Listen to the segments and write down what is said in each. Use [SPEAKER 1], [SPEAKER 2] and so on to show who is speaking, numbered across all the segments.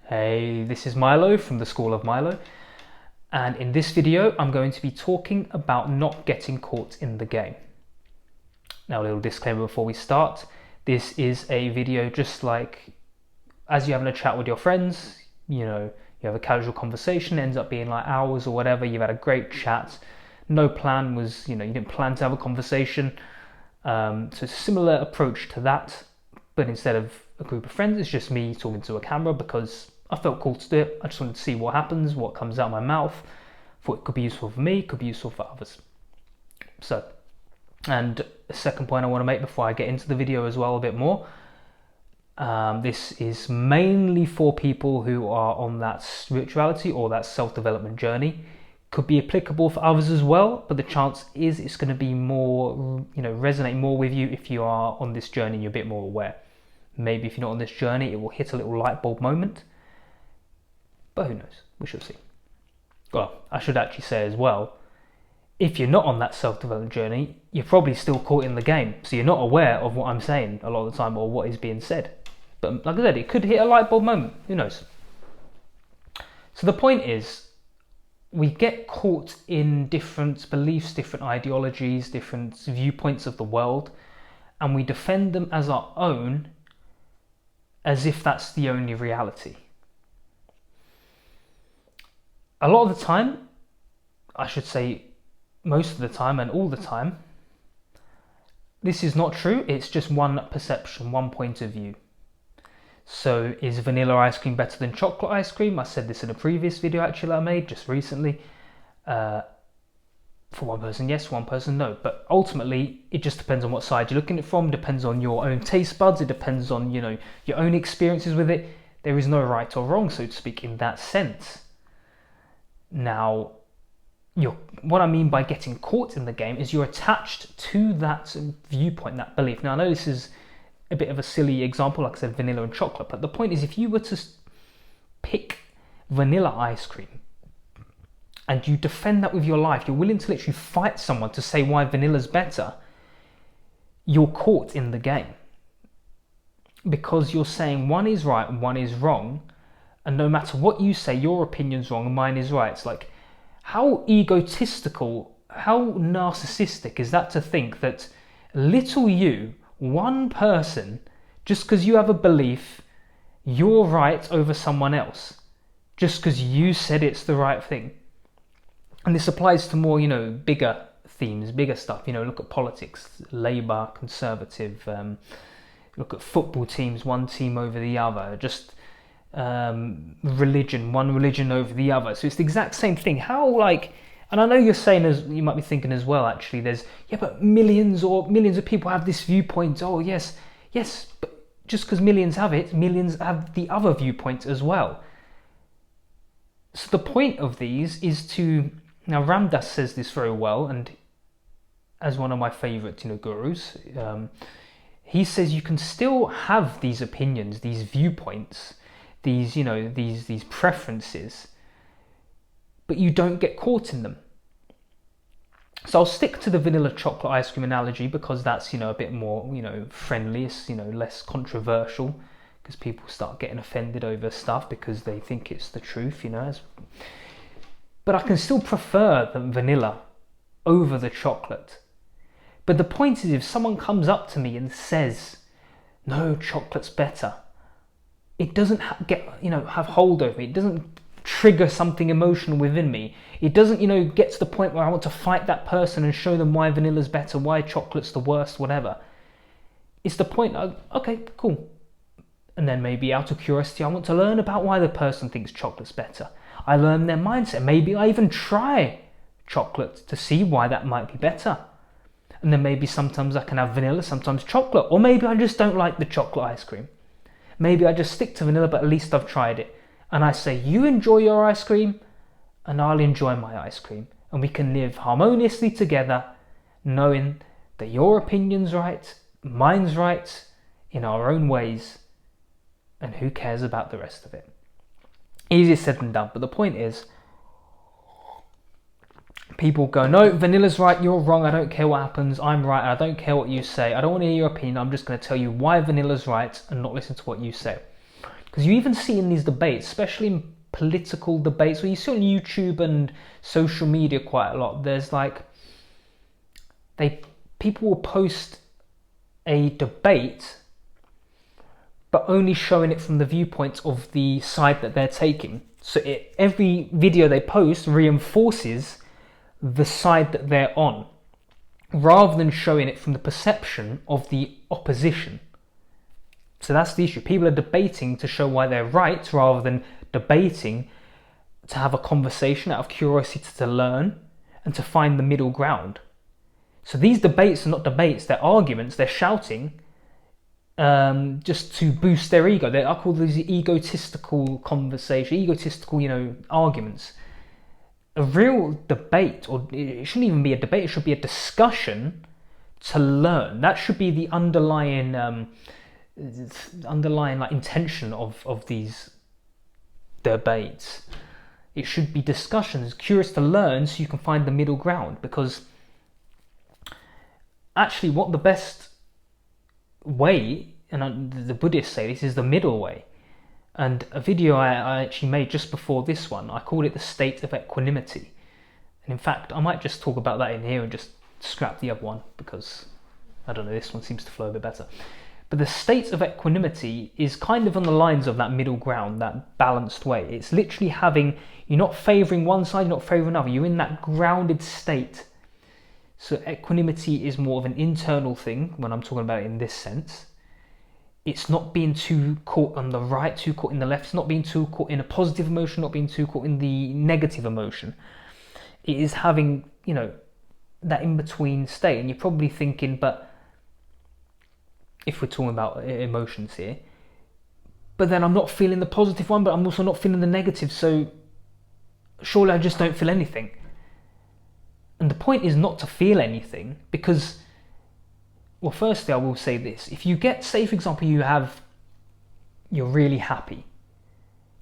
[SPEAKER 1] Hey, this is Milo from the School of Milo, and in this video I'm going to be talking about not getting caught in the game. Now, a little disclaimer before we start. This is a video just like as you're having a chat with your friends, you have a casual conversation, it ends up being like hours or whatever, you've had a great chat, no plan was, you didn't plan to have a conversation. So it's a similar approach to that, but instead of a group of friends, it's just me talking to a camera because I felt cool to do it. I just wanted to see what happens, what comes out of my mouth. Thought it could be useful for me, could be useful for others. So, and a second point I want to make before I get into the video as well a bit more. This is mainly for people who are on that spirituality or that self-development journey. Could be applicable for others as well, but the chance is it's going to be more, resonate more with you if you are on this journey and you're a bit more aware. Maybe if you're not on this journey, it will hit a little light bulb moment. But who knows? We shall see. Well, I should actually say as well, if you're not on that self-development journey, you're probably still caught in the game. So you're not aware of what I'm saying a lot of the time or what is being said. But like I said, it could hit a light bulb moment. Who knows? So the point is, we get caught in different beliefs, different ideologies, different viewpoints of the world, and we defend them as our own as if that's the only reality. A lot of the time, I should say most of the time and all the time, this is not true. It's just one perception, one point of view. So is vanilla ice cream better than chocolate ice cream? I said this in a previous video actually I made just recently. For one person yes, one person no. But ultimately it just depends on what side you're looking at it from, depends on your own taste buds, it depends on your own experiences with it. There is no right or wrong, so to speak, in that sense. Now, what I mean by getting caught in the game is you're attached to that viewpoint, that belief. Now I know this is a bit of a silly example, like I said, vanilla and chocolate, but the point is if you were to pick vanilla ice cream and you defend that with your life, you're willing to literally fight someone to say why vanilla's better, you're caught in the game. Because you're saying one is right and one is wrong, and no matter what you say, your opinion's wrong and mine is right. It's like, how egotistical, how narcissistic is that to think that little you, one person, just because you have a belief, you're right over someone else, just because you said it's the right thing. And this applies to more, bigger themes, bigger stuff. Look at politics, Labour, Conservative, look at football teams, one team over the other, just religion, one religion over the other. So it's the exact same thing. And I know you're saying, as you might be thinking as well, actually, but millions of people have this viewpoint. Oh yes, but just because millions have it, millions have the other viewpoint as well. So the point of these is to, now Ram Dass says this very well, and as one of my favorite, gurus, he says you can still have these opinions, these viewpoints, these preferences, but you don't get caught in them. So I'll stick to the vanilla chocolate ice cream analogy because that's, a bit more, friendliest, less controversial, because people start getting offended over stuff because they think it's the truth, But I can still prefer the vanilla over the chocolate. But the point is, if someone comes up to me and says, no, chocolate's better, it doesn't have hold over me. It doesn't trigger something emotional within me. It doesn't, get to the point where I want to fight that person and show them why vanilla's better, why chocolate's the worst, whatever. It's the point of, okay, cool. And then maybe out of curiosity, I want to learn about why the person thinks chocolate's better. I learn their mindset. Maybe I even try chocolate to see why that might be better. And then maybe sometimes I can have vanilla, sometimes chocolate. Or maybe I just don't like the chocolate ice cream. Maybe I just stick to vanilla, but at least I've tried it. And I say, you enjoy your ice cream, and I'll enjoy my ice cream. And we can live harmoniously together, knowing that your opinion's right, mine's right, in our own ways, and who cares about the rest of it? Easier said than done, but the point is, people go, no, vanilla's right, you're wrong, I don't care what happens, I'm right, I don't care what you say, I don't want to hear your opinion, I'm just going to tell you why vanilla's right and not listen to what you say. Because you even see in these debates, especially in political debates, where you see on YouTube and social media quite a lot, there's like, people will post a debate but only showing it from the viewpoint of the side that they're taking. So every video they post reinforces the side that they're on, rather than showing it from the perception of the opposition. So that's the issue. People are debating to show why they're right, rather than debating to have a conversation out of curiosity, to learn and to find the middle ground. So these debates are not debates, they're arguments, they're shouting just to boost their ego. I call these egotistical conversation, egotistical, arguments. A real debate, or it shouldn't even be a debate, it should be a discussion to learn. That should be the underlying like intention of these debates. It should be discussions, curious to learn, so you can find the middle ground. Because actually, what the best way, and the Buddhists say this, is the middle way. And a video I actually made just before this one, I called it the state of equanimity. And in fact, I might just talk about that in here and just scrap the other one, because I don't know, this one seems to flow a bit better. But the state of equanimity is kind of on the lines of that middle ground, that balanced way. It's literally you're not favouring one side, you're not favouring another. You're in that grounded state. So equanimity is more of an internal thing when I'm talking about it in this sense. It's not being too caught on the right, too caught in the left. It's not being too caught in a positive emotion, not being too caught in the negative emotion. It is having, that in-between state. And you're probably thinking, but if we're talking about emotions here, but then I'm not feeling the positive one, but I'm also not feeling the negative, so surely I just don't feel anything. And the point is not to feel anything, because, well, firstly, I will say this. If you get, say for example, you're really happy,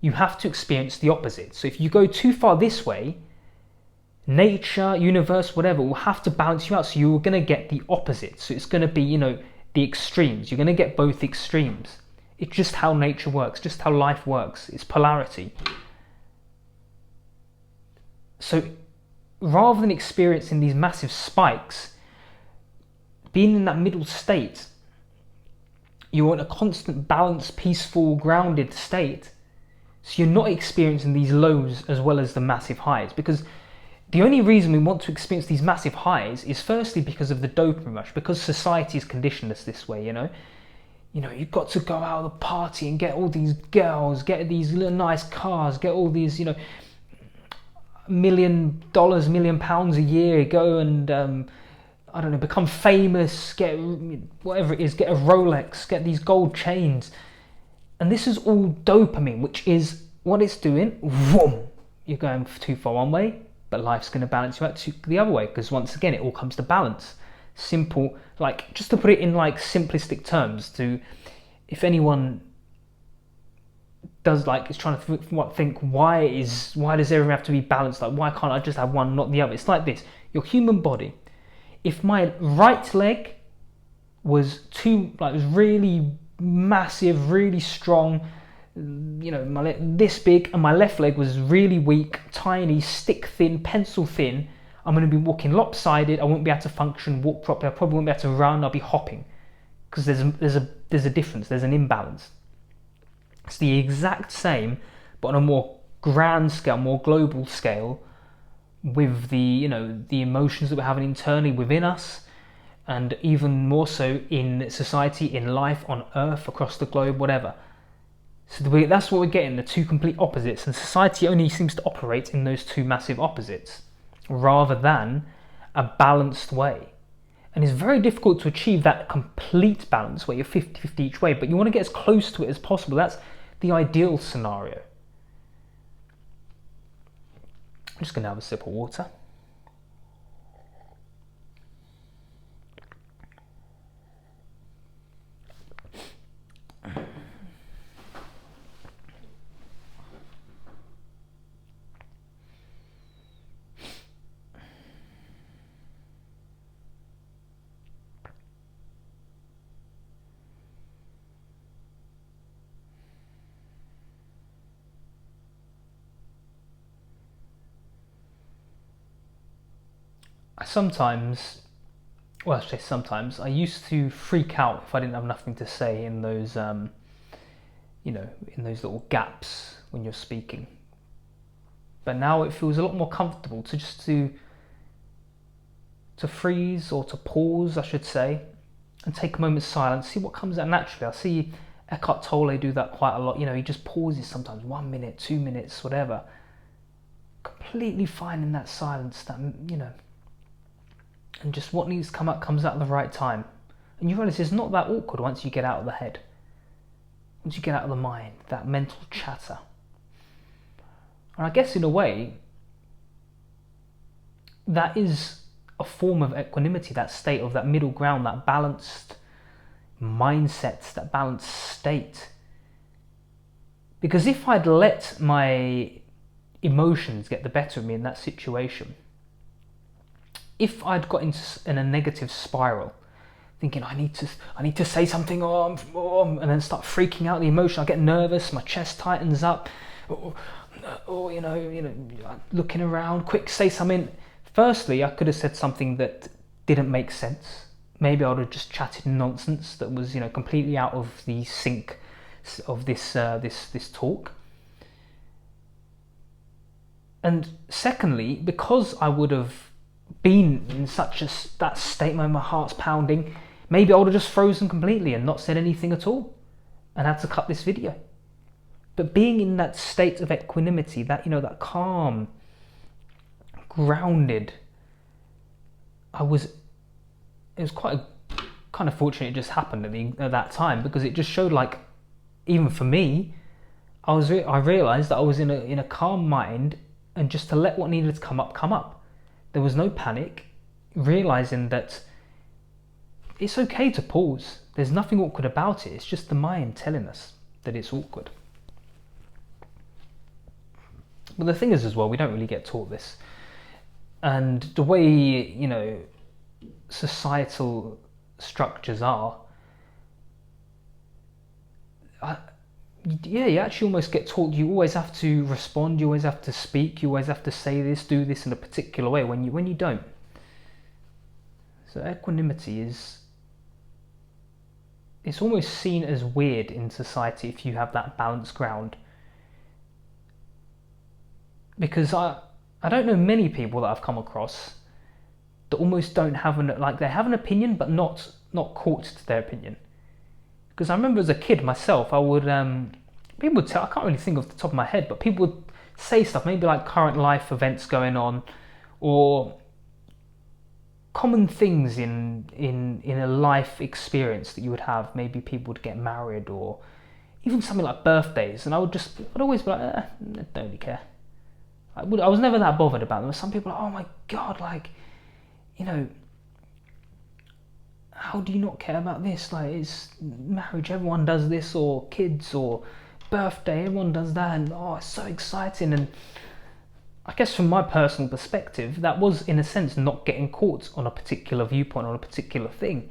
[SPEAKER 1] you have to experience the opposite. So if you go too far this way, nature, universe, whatever, will have to balance you out. So you're going to get the opposite. So it's going to be, the extremes. You're going to get both extremes. It's just how nature works, just how life works. It's polarity. So rather than experiencing these massive spikes, being in that middle state, you're in a constant, balanced, peaceful, grounded state. So you're not experiencing these lows as well as the massive highs. Because the only reason we want to experience these massive highs is firstly because of the dopamine rush, because society has conditioned us this way, you've got to go out of the party and get all these girls, get these little nice cars, get all these, $1 million, £1 million a year, go and, become famous, get whatever it is, get a Rolex, get these gold chains. And this is all dopamine, which is what it's doing. Vroom, you're going too far one way, but life's going to balance you out to the other way, because once again, it all comes to balance. Simple, like, just to put it in like simplistic terms, if anyone does is trying to think why does everything have to be balanced? Like, why can't I just have one, not the other? It's like this: your human body. If my right leg was was really massive, really strong, this big, and my left leg was really weak, tiny, stick thin, pencil thin, I'm going to be walking lopsided. I won't be able to function, walk properly. I probably won't be able to run. I'll be hopping, because there's a difference. There's an imbalance. It's the exact same, but on a more grand scale, more global scale, with the the emotions that we're having internally within us, and even more so in society, in life, on Earth, across the globe, whatever. So that's what we're getting, the two complete opposites, and society only seems to operate in those two massive opposites, rather than a balanced way. And it's very difficult to achieve that complete balance where you're 50-50 each way, but you want to get as close to it as possible. That's the ideal scenario. I'm just going to have a sip of water. I sometimes, well, I say sometimes, I used to freak out if I didn't have nothing to say in those, you know, in those little gaps when you're speaking. But now it feels a lot more comfortable to just to freeze, or to pause, I should say, and take a moment's silence, see what comes out naturally. I see Eckhart Tolle do that quite a lot. You know, he just pauses sometimes, 1 minute, 2 minutes, whatever. Completely fine in that silence, that, you know, and just what needs to come out comes out at the right time. And you realise it's not that awkward once you get out of the head. Once you get out of the mind, that mental chatter. And I guess in a way, that is a form of equanimity, that state of that middle ground, that balanced mindset, that balanced state. Because if I'd let my emotions get the better of me in that situation, if I'd got in a negative spiral, thinking I need to say something, and then start freaking out, the emotion, I get nervous, my chest tightens up, or you know, looking around, quick, say something. Firstly, I could have said something that didn't make sense. Maybe I would have just chatted nonsense that was, you know, completely out of the sync of this talk. And secondly, because I would have been in that state where my heart's pounding, maybe I would have just frozen completely and not said anything at all and had to cut this video. But being in that state of equanimity, that, you know, that calm, grounded, it was quite kind of fortunate it just happened at that time, because it just showed, like, even for me, I realised that I was in a calm mind, and just to let what needed to come up. There was no panic, realising that it's okay to pause. There's nothing awkward about it. It's just the mind telling us that it's awkward. But the thing is as well, we don't really get taught this. And the way, you know, societal structures are, you actually almost get taught you always have to respond, you always have to speak, you always have to say this, do this in a particular way when you don't. So equanimity it's almost seen as weird in society if you have that balanced ground. Because I don't know many people that I've come across that almost don't have they have an opinion but not caught to their opinion. Because I remember as a kid myself, I would people would tell, I can't really think off the top of my head, but people would say stuff, maybe like current life events going on, or common things in a life experience that you would have. Maybe people would get married, or even something like birthdays, and I'd always be like, I don't really care. I was never that bothered about them. Some people are like, oh my god, like, you know, how do you not care about this? Like, it's marriage, everyone does this, or kids, or birthday, everyone does that, and oh, it's so exciting. And I guess from my personal perspective, that was in a sense not getting caught on a particular viewpoint, on a particular thing.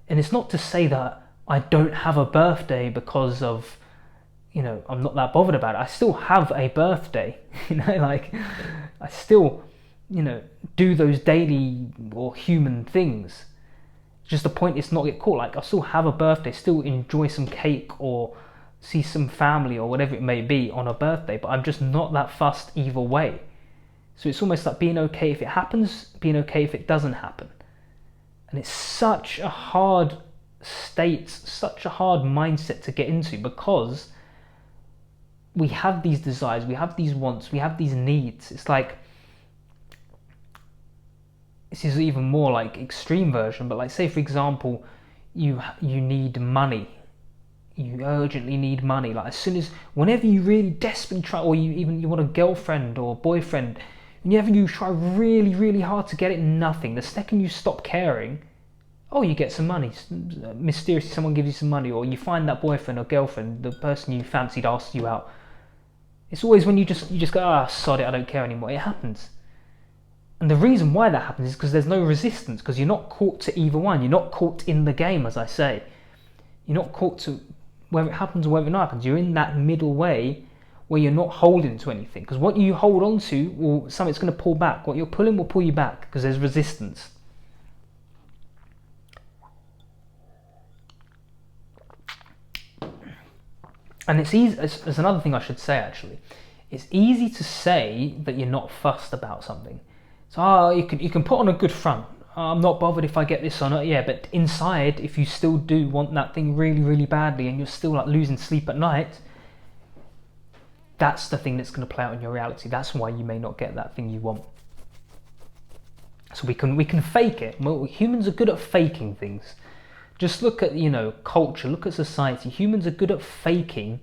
[SPEAKER 1] And it's not to say that I don't have a birthday because of, you know, I'm not that bothered about it. I still have a birthday, you know, like I still, you know, do those daily or human things. Just the point is not get caught. Like, I still have a birthday, still enjoy some cake or see some family or whatever it may be on a birthday, but I'm just not that fussed either way. So it's almost like being okay if it happens, being okay if it doesn't happen. And it's such a hard state, such a hard mindset to get into, because we have these desires, we have these wants, we have these needs. It's like, this is even more like extreme version, but like, say for example, you need money, you urgently need money. Like, whenever you really desperately try, or you want a girlfriend or boyfriend, whenever you try really, really hard to get it, nothing. The second you stop caring, oh, you get some money. Mysteriously, someone gives you some money, or you find that boyfriend or girlfriend, the person you fancied asks you out. It's always when you just go, sod it, I don't care anymore. It happens. And the reason why that happens is because there's no resistance, because you're not caught to either one. You're not caught in the game, as I say. You're not caught to whether it happens or whether it not happens. You're in that middle way where you're not holding to anything. Because what you hold on to, well, something's going to pull back. What you're pulling will pull you back because there's resistance. And it's easy, there's another thing I should say actually. It's easy to say that you're not fussed about something. So you can put on a good front. I'm not bothered if I get this or not. Yeah, but inside, if you still do want that thing really, really badly, and you're still like losing sleep at night, that's the thing that's going to play out in your reality. That's why you may not get that thing you want. So we can fake it. Well, humans are good at faking things. Just look at, culture, look at society. Humans are good at faking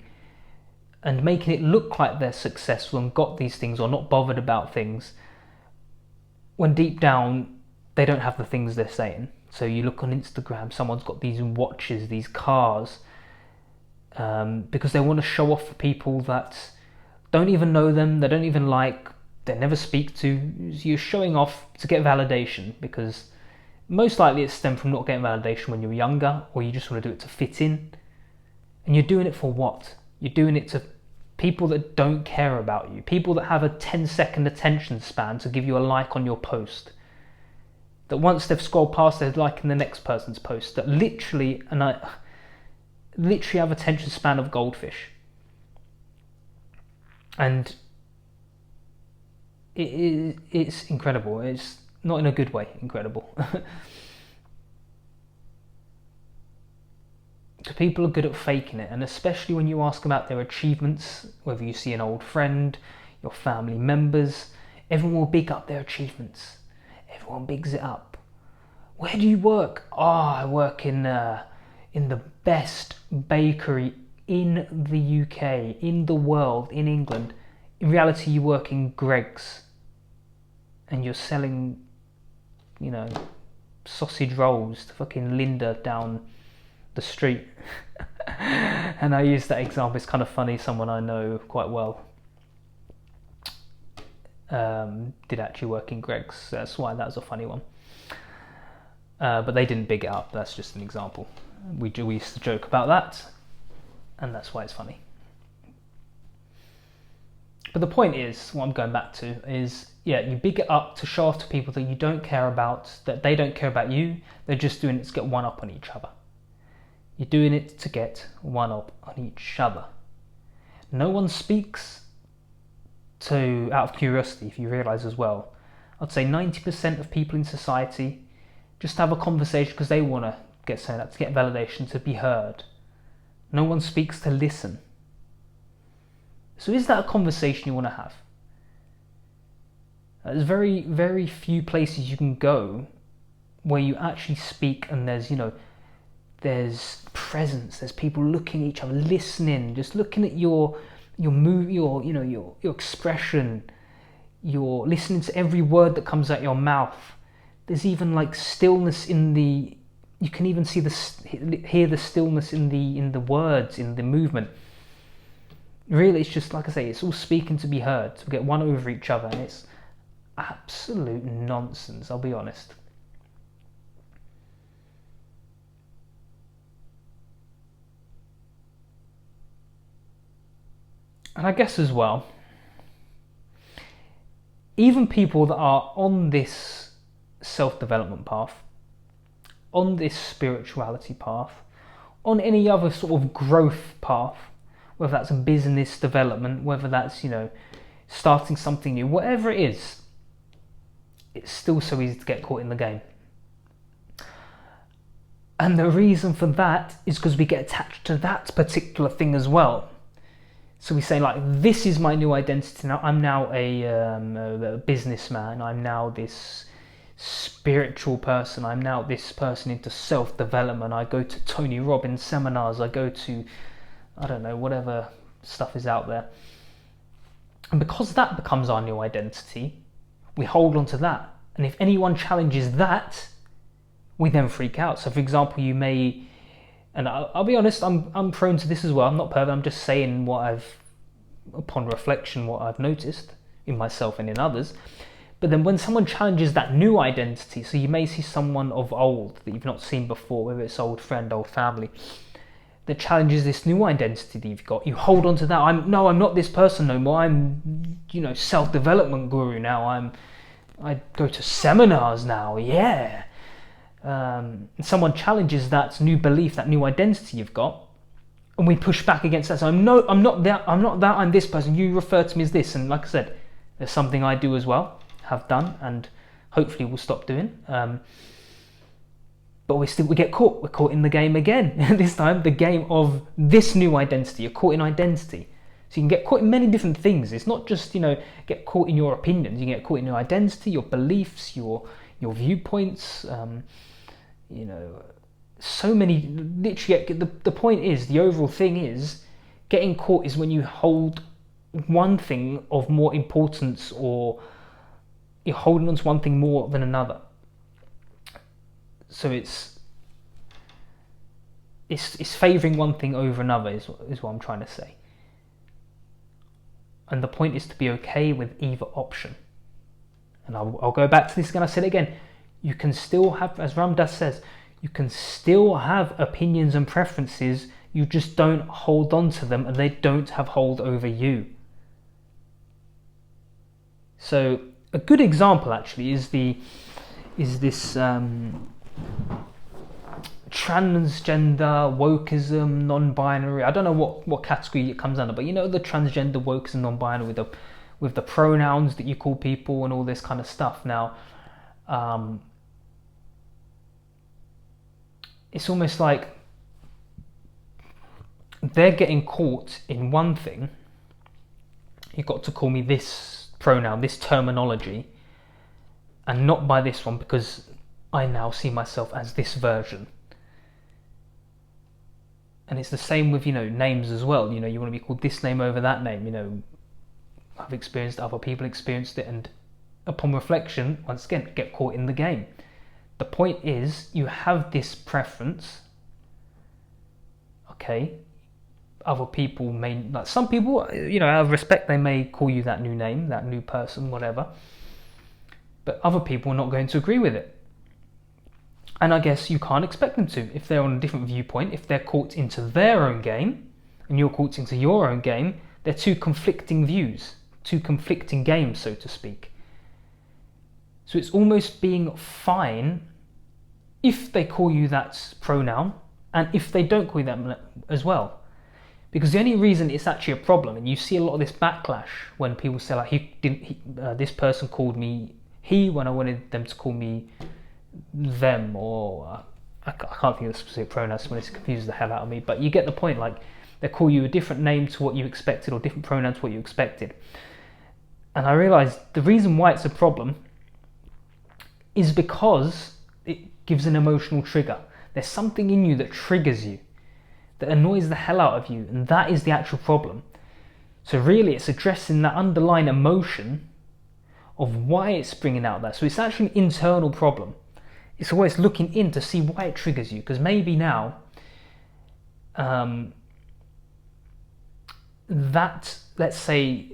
[SPEAKER 1] and making it look like they're successful and got these things or not bothered about things, when deep down they don't have the things they're saying. So you look on Instagram, someone's got these watches, these cars, because they want to show off for people that don't even know them, they don't even like, they never speak to. You're showing off to get validation, because most likely it's stemmed from not getting validation when you're younger, or you just want to do it to fit in. And you're doing it for what? You're doing it to people that don't care about you, people that have a 10-second attention span to give you a like on your post, that once they've scrolled past, they're liking the next person's post, that literally have attention span of goldfish. And it's incredible. It's not in a good way incredible. So people are good at faking it, and especially when you ask about their achievements, whether you see an old friend, your family members, everyone will big up their achievements. Everyone bigs it up. Where do you work? Oh, I work in the best bakery in the UK, in the world, in England. In reality, you work in Greggs, and you're selling, sausage rolls to fucking Linda down the street. And I use that example, it's kind of funny. Someone I know quite well did actually work in Greggs, that's why that was a funny one. But they didn't big it up, that's just an example. We used to joke about that, and that's why it's funny. But the point is, what I'm going back to is, you big it up to show off to people that you don't care about, that they don't care about you, they're just doing it to get one up on each other. You're doing it to get one up on each other. No one speaks out of curiosity, if you realise as well. I'd say 90% of people in society just have a conversation because they want to get something up, to get validation, to be heard. No one speaks to listen. So is that a conversation you want to have? There's very, very few places you can go where you actually speak and there's presence, there's people looking at each other, listening, just looking at your move, your expression, you're listening to every word that comes out your mouth. There's even like stillness in the, you can even hear the stillness in the words, in the movement. Really, it's just, like I say, it's all speaking to be heard, to get one over each other, and it's absolute nonsense, I'll be honest. And I guess as well, even people that are on this self-development path, on this spirituality path, on any other sort of growth path, whether that's a business development, whether that's, starting something new, whatever it is, it's still so easy to get caught in the game. And the reason for that is because we get attached to that particular thing as well. So we say, like, this is my new identity now. I'm now a businessman. I'm now this spiritual person. I'm now this person into self-development. I go to Tony Robbins seminars. I go to, I don't know, whatever stuff is out there. And because that becomes our new identity, we hold on to that. And if anyone challenges that, we then freak out. So for example, you may, and I'll be honest, I'm prone to this as well. I'm not perfect. I'm just saying upon reflection, what I've noticed in myself and in others. But then when someone challenges that new identity, so you may see someone of old that you've not seen before, whether it's old friend, old family, that challenges this new identity that you've got. You hold on to that. I'm not this person no more. I'm, self-development guru now. I go to seminars now. Yeah. And someone challenges that new belief, that new identity you've got, and we push back against that. So I'm not that. I'm this person. You refer to me as this. And like I said, there's something I do as well, have done, and hopefully will stop doing. But we get caught. We're caught in the game again. This time, the game of this new identity. You're caught in identity. So you can get caught in many different things. It's not just, get caught in your opinions. You can get caught in your identity, your beliefs, your viewpoints. So many. Literally, the point is, the overall thing is, getting caught is when you hold one thing of more importance, or you're holding on to one thing more than another. So it's favouring one thing over another is what I'm trying to say. And the point is to be okay with either option. And I'll go back to this again. I said it again. You can still have, as Ram Dass says, you can still have opinions and preferences. You just don't hold on to them, and they don't have hold over you. So a good example actually is this transgender, wokeism, non-binary. I don't know what category it comes under, but the transgender, wokeism, non-binary with the pronouns that you call people and all this kind of stuff. Now, it's almost like they're getting caught in one thing. You've got to call me this pronoun, this terminology, and not by this one, because I now see myself as this version. And it's the same with, names as well. You want to be called this name over that name. I've experienced it, other people experienced it, and upon reflection, once again, get caught in the game. The point is, you have this preference. Okay. Other people may, like some people, out of respect, they may call you that new name, that new person, whatever. But other people are not going to agree with it. And I guess you can't expect them to. If they're on a different viewpoint, if they're caught into their own game, and you're caught into your own game, they're two conflicting views, two conflicting games, so to speak. So it's almost being fine if they call you that pronoun, and if they don't call you that as well. Because the only reason it's actually a problem, and you see a lot of this backlash when people say like, this person called me he when I wanted them to call me them, or I can't think of the specific pronouns when it confuses the hell out of me, but you get the point. Like, they call you a different name to what you expected, or different pronouns to what you expected. And I realised the reason why it's a problem is because it gives an emotional trigger. There's something in you that triggers you, that annoys the hell out of you, and that is the actual problem. So really, it's addressing that underlying emotion of why it's bringing out that. So it's actually an internal problem. It's always looking in to see why it triggers you, because maybe now that, let's say,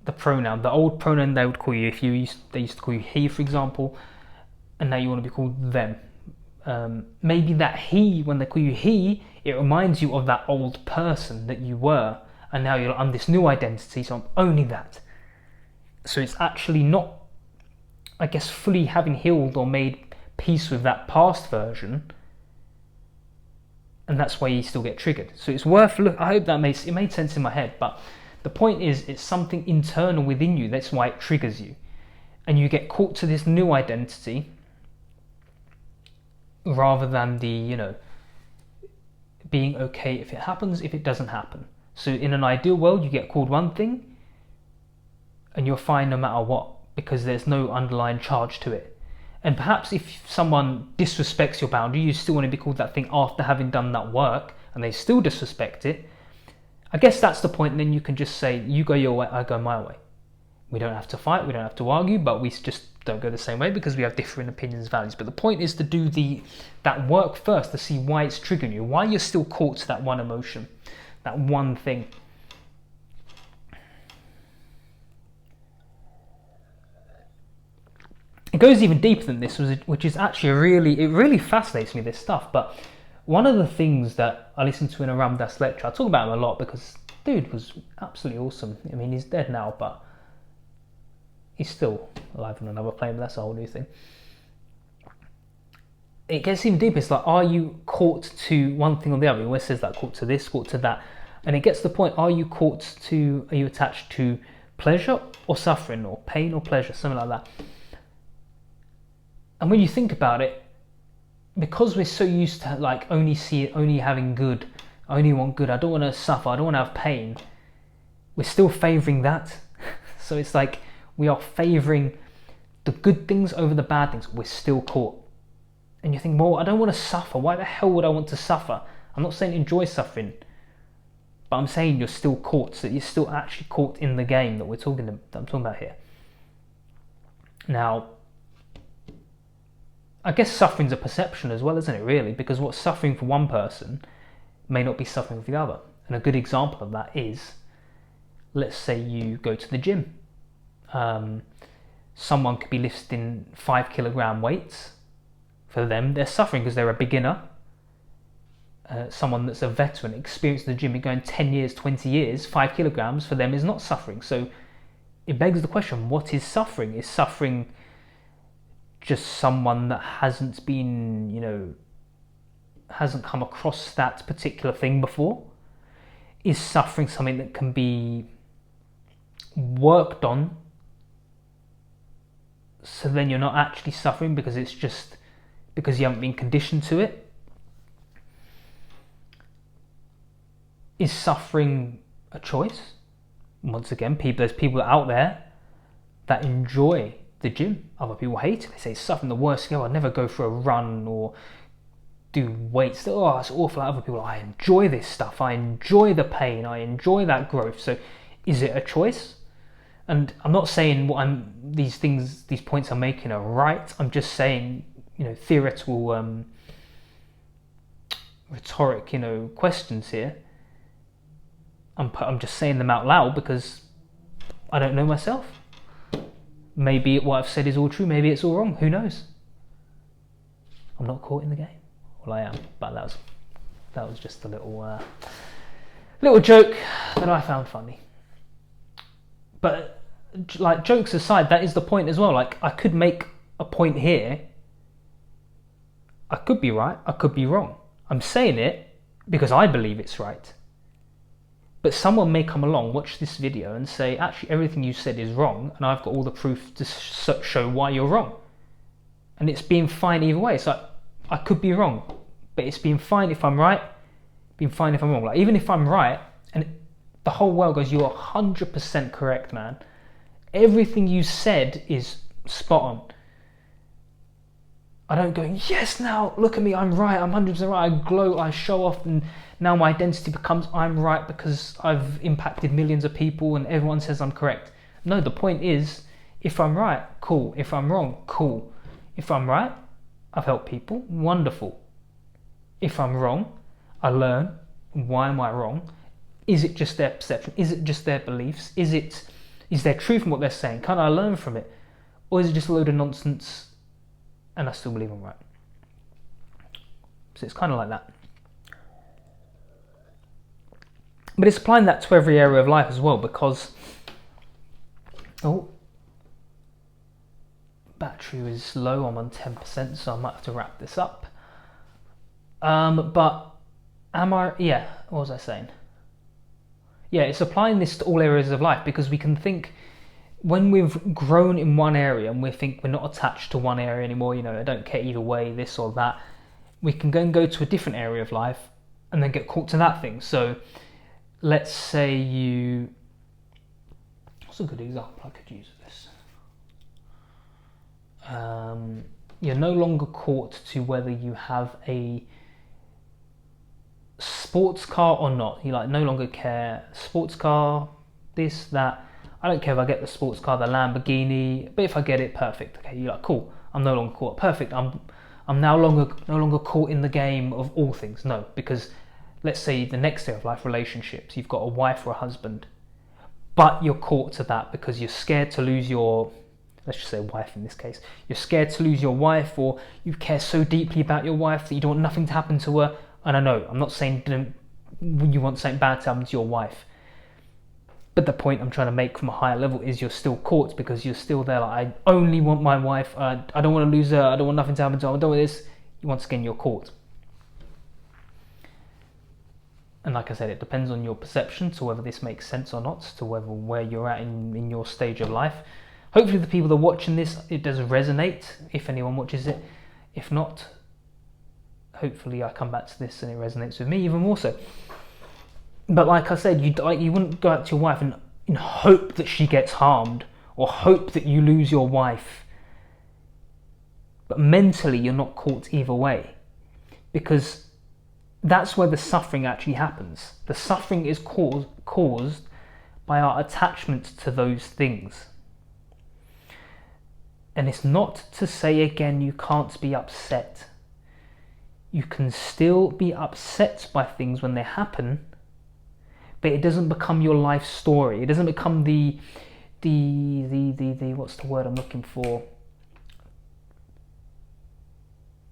[SPEAKER 1] the pronoun, the old pronoun they would call you, they used to call you he, for example, and now you want to be called them. Maybe that he, when they call you he, it reminds you of that old person that you were, and now you're on this new identity, so I'm only that. So it's actually not, I guess, fully having healed or made peace with that past version, and that's why you still get triggered. So it's worth look. I hope that made sense in my head, but the point is, it's something internal within you. That's why it triggers you, and you get caught to this new identity rather than the being okay if it happens, if it doesn't happen. So in an ideal world, you get called one thing and you're fine no matter what, because there's no underlying charge to it. And perhaps if someone disrespects your boundary, you still want to be called that thing after having done that work, and they still disrespect it. I guess that's the point, and then you can just say, you go your way, I go my way. We don't have to fight, we don't have to argue, but we just don't go the same way because we have different opinions and values. But the point is to do that work first, to see why it's triggering you, why you're still caught to that one emotion, that one thing. It goes even deeper than this, which is actually it really fascinates me, this stuff. But one of the things that I listened to in a Ram Dass lecture, I talk about him a lot because dude was absolutely awesome. I mean, he's dead now, but he's still alive on another plane, but that's a whole new thing. It gets even deeper. It's like, are you caught to one thing or the other? It always says that, caught to this, caught to that. And it gets to the point, are you attached to pleasure or suffering, or pain or pleasure, something like that? And when you think about it, because we're so used to like only having good, I only want good, I don't want to suffer, I don't want to have pain, we're still favouring that. So it's like we are favouring the good things over the bad things. We're still caught. And you think, well, I don't want to suffer. Why the hell would I want to suffer? I'm not saying enjoy suffering, but I'm saying you're still caught. So you're still actually caught in the game that I'm talking about here. Now, I guess suffering's a perception as well, isn't it, really? Because what's suffering for one person may not be suffering for the other. And a good example of that is, let's say you go to the gym. Someone could be lifting 5 kilogram weights. For them, they're suffering because they're a beginner. Someone that's a veteran, experienced in the gym, been going 10 years, 20 years, 5 kilograms for them is not suffering. So it begs the question, what is suffering? Is suffering just someone that hasn't been, hasn't come across that particular thing before? Is suffering something that can be worked on, so then you're not actually suffering because it's just because you haven't been conditioned to it? Is suffering a choice? Once again, there's people out there that enjoy the gym. Other people hate it. They say it's suffering the worst. I'd never go for a run or do weights. Oh, it's awful. Other people, I enjoy this stuff. I enjoy the pain. I enjoy that growth. So is it a choice? And I'm not saying these points I'm making are right. I'm just saying, theoretical, rhetoric, questions here. I'm just saying them out loud because I don't know myself. Maybe what I've said is all true. Maybe it's all wrong. Who knows? I'm not caught in the game. Well, I am, but that was just a little joke that I found funny. But like, jokes aside, that is the point as well. Like, I could make a point here. I could be right, I could be wrong. I'm saying it because I believe it's right. But someone may come along, watch this video and say, actually everything you said is wrong, and I've got all the proof to show why you're wrong. And it's being fine either way. It's like, I could be wrong, but it's being fine if I'm right, being fine if I'm wrong. Like, even if I'm right, and the whole world goes, you're 100% correct, man. Everything you said is spot on. I don't go, yes, now look at me, I'm right, I'm 100% right, I gloat, I show off, and now my identity becomes I'm right because I've impacted millions of people and everyone says I'm correct. No, the point is, if I'm right, cool. If I'm wrong, cool. If I'm right, I've helped people, wonderful. If I'm wrong, I learn, why am I wrong? Is it just their perception? Is it just their beliefs? Is there truth in what they're saying? Can I learn from it? Or is it just a load of nonsense and I still believe I'm right? So it's kind of like that. But it's applying that to every area of life as well, because battery is low, I'm on 10%, so I might have to wrap this up. But what was I saying? Yeah, it's applying this to all areas of life, because we can think, when we've grown in one area and we think we're not attached to one area anymore, I don't care either way, this or that, we can go to a different area of life and then get caught to that thing. So let's say what's a good example I could use of this? You're no longer caught to whether you have a sports car or not. You no longer care, sports car, this, that. I don't care if I get the sports car, the Lamborghini, but if I get it, perfect. Okay, you're like, cool, I'm no longer caught. Perfect, I'm no longer caught in the game of all things. No, because let's say the next area of life, relationships, you've got a wife or a husband, but you're caught to that because you're scared to lose your, let's just say wife in this case, you're scared to lose your wife, or you care so deeply about your wife that you don't want nothing to happen to her. And I know, I'm not saying you want something bad to happen to your wife. But the point I'm trying to make from a higher level is you're still caught, because you're still there like, I only want my wife, I don't want to lose her, I don't want nothing to happen to her, I don't want this. Once again, you're caught. And like I said, it depends on your perception to whether this makes sense or not, to where you're at in your stage of life. Hopefully the people that are watching this, it does resonate, if anyone watches it. If not, hopefully I come back to this and it resonates with me even more so. But like I said, you wouldn't go out to your wife and hope that she gets harmed, or hope that you lose your wife. But mentally, you're not caught either way, because that's where the suffering actually happens. The suffering is caused by our attachment to those things. And it's not to say, again, you can't be upset. You can still be upset by things when they happen, but it doesn't become your life story. It doesn't become the what's the word I'm looking for?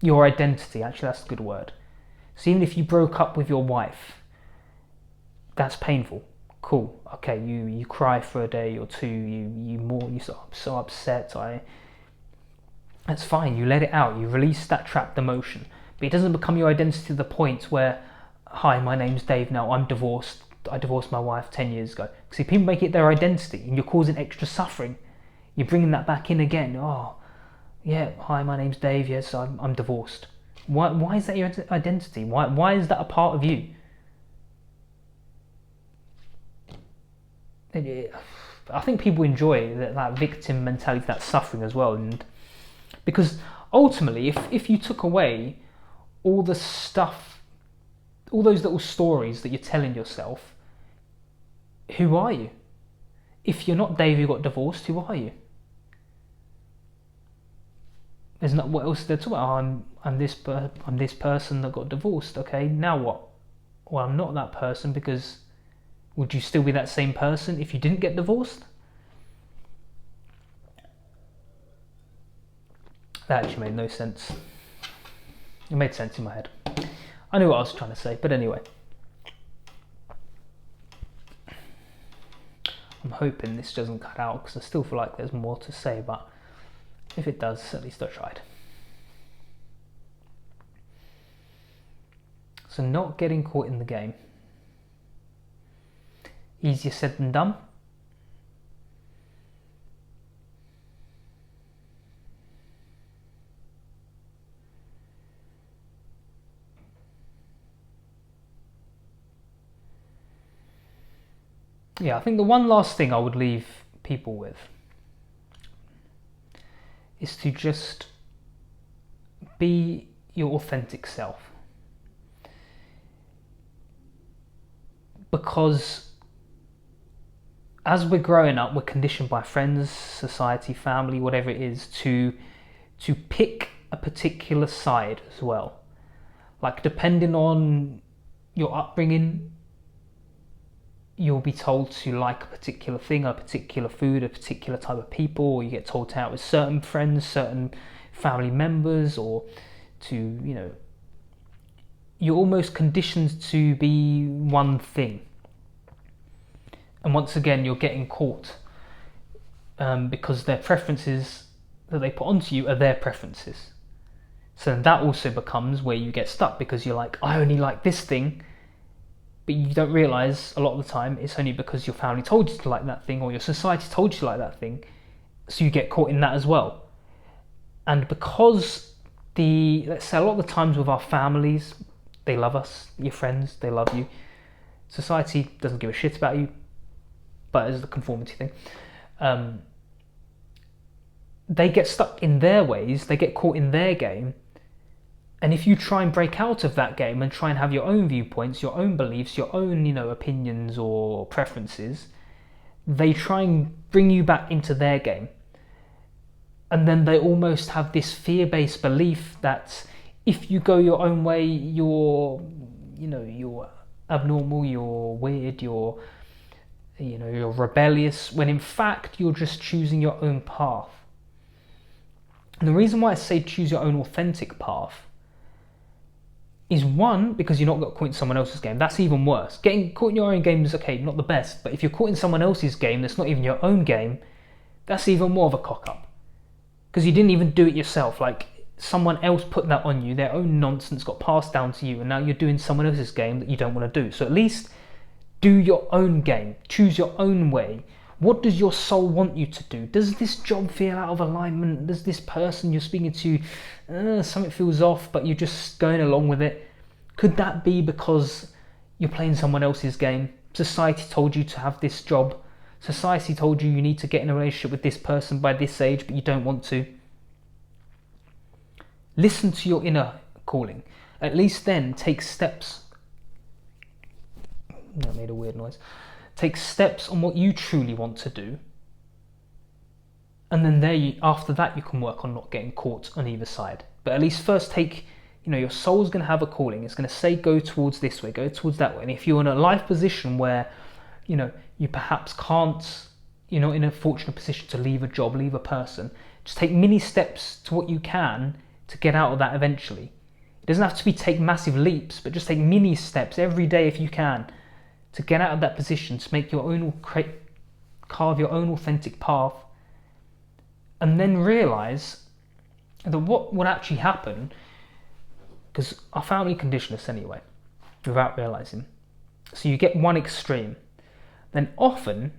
[SPEAKER 1] Your identity. Actually, that's a good word. So even if you broke up with your wife, that's painful. Cool. Okay, you cry for a day or two. You so upset. That's fine. You let it out. You release that trapped emotion. But it doesn't become your identity to the point where, hi, my name's Dave now. I'm divorced. I divorced my wife 10 years ago. See, people make it their identity, and you're causing extra suffering. You're bringing that back in again. Oh, yeah, hi, my name's Dave. Yes, I'm divorced. Why is that your identity? Why is that a part of you? I think people enjoy that victim mentality, that suffering as well, and because ultimately, if you took away all the stuff, all those little stories that you're telling yourself, who are you? If you're not Dave who got divorced, who are you? There's not what else they're talking about. I'm this person that got divorced. Okay, now what? Well, I'm not that person, because would you still be that same person if you didn't get divorced? That actually made no sense. It made sense in my head. I knew what I was trying to say, but anyway. I'm hoping this doesn't cut out, because I still feel like there's more to say, but if it does, at least I tried. So not getting caught in the game. Easier said than done. Yeah, I think the one last thing I would leave people with is to just be your authentic self. Because as we're growing up, we're conditioned by friends, society, family, whatever it is, to pick a particular side as well. Like, depending on your upbringing, you'll be told to like a particular thing, a particular food, a particular type of people, or you get told to hang out with certain friends, certain family members, or to, you're almost conditioned to be one thing. And once again, you're getting caught because their preferences that they put onto you are their preferences. So that also becomes where you get stuck, because you're like, I only like this thing, but you don't realise a lot of the time it's only because your family told you to like that thing, or your society told you to like that thing, so you get caught in that as well. And because let's say a lot of the times with our families, they love us, your friends, they love you. Society doesn't give a shit about you, but it's the conformity thing. They get stuck in their ways, they get caught in their game. And if you try and break out of that game and try and have your own viewpoints, your own beliefs, your own, opinions or preferences, they try and bring you back into their game. And then they almost have this fear-based belief that if you go your own way, you're abnormal, you're weird, you're rebellious, when in fact you're just choosing your own path. And the reason why I say choose your own authentic path is one, because you're not got caught in someone else's game. That's even worse. Getting caught in your own game is okay, not the best, but if you're caught in someone else's game that's not even your own game, that's even more of a cock up, because you didn't even do it yourself. Like, someone else put that on you, their own nonsense got passed down to you, and now you're doing someone else's game that you don't want to do. So at least do your own game, choose your own way. What does your soul want you to do? Does this job feel out of alignment? Does this person you're speaking to, something feels off, but you're just going along with it? Could that be because you're playing someone else's game? Society told you to have this job. Society told you need to get in a relationship with this person by this age, but you don't want to. Listen to your inner calling. At least then take steps. That made a weird noise. Take steps on what you truly want to do, and then after that you can work on not getting caught on either side. But at least first take, your soul's going to have a calling. It's going to say go towards this way, go towards that way. And if you're in a life position where you perhaps can't, you're not in a fortunate position to leave a job, leave a person, just take mini steps to what you can to get out of that eventually. It doesn't have to be take massive leaps, but just take mini steps every day if you can, to get out of that position, to make your own, carve your own authentic path, and then realise that what would actually happen, because our family condition us anyway, without realising. So you get one extreme, then often,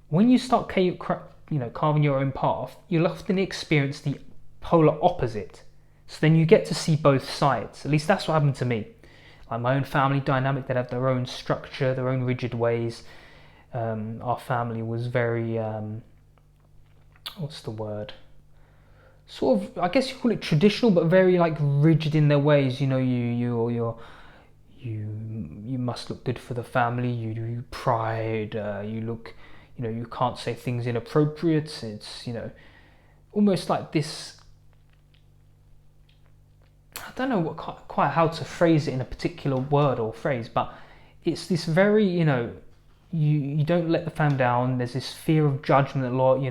[SPEAKER 1] when you start carving your own path, you'll often experience the polar opposite. So then you get to see both sides. At least that's what happened to me. Like my own family dynamic, they'd have their own structure, their own rigid ways. Our family was very, what's the word? Sort of, I guess you call it traditional, but very like rigid in their ways. You must look good for the family. You pride. You look, you can't say things inappropriate. It's almost like this. I don't know quite how to phrase it in a particular word or phrase, but it's this very, you don't let the family down. There's this fear of judgment a lot,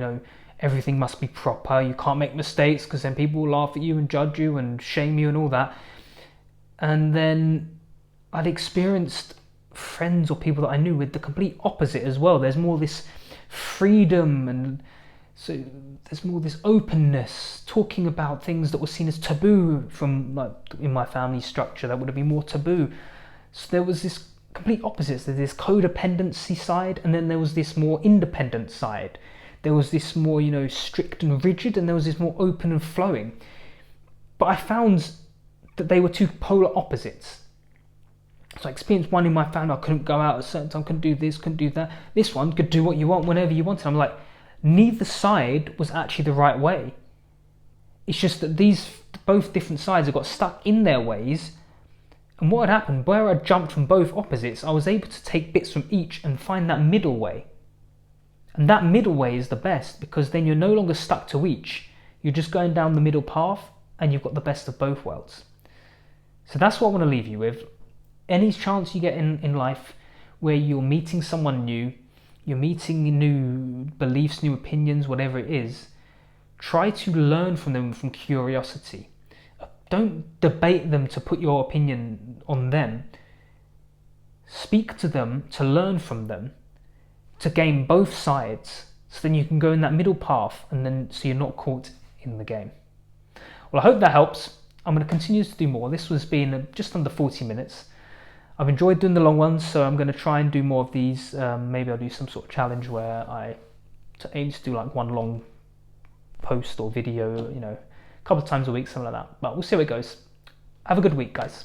[SPEAKER 1] everything must be proper. You can't make mistakes because then people will laugh at you and judge you and shame you and all that. And then I'd experienced friends or people that I knew with the complete opposite as well. There's more this freedom, and so there's more this openness, talking about things that were seen as taboo from, like, in my family structure, that would have been more taboo. So there was this complete opposite. There's this codependency side, and then there was this more independent side. There was this more, strict and rigid, and there was this more open and flowing. But I found that they were two polar opposites. So I experienced one in my family. I couldn't go out at a certain time, couldn't do this, couldn't do that. This one could do what you want whenever you wanted. I'm like, neither side was actually the right way. It's just that these both different sides have got stuck in their ways. And what had happened, where I jumped from both opposites, I was able to take bits from each and find that middle way. And that middle way is the best, because then you're no longer stuck to each. You're just going down the middle path, and you've got the best of both worlds. So that's what I want to leave you with. Any chance you get in life where you're meeting someone new, you're meeting new beliefs, new opinions, whatever it is, try to learn from them from curiosity. Don't debate them to put your opinion on them. Speak to them to learn from them, to gain both sides, so then you can go in that middle path, and then so you're not caught in the game. Well, I hope that helps. I'm going to continue to do more. This was being just under 40 minutes. I've enjoyed doing the long ones, so I'm going to try and do more of these. Maybe I'll do some sort of challenge where I aim to do like one long post or video, a couple of times a week, something like that. But we'll see how it goes. Have a good week, guys.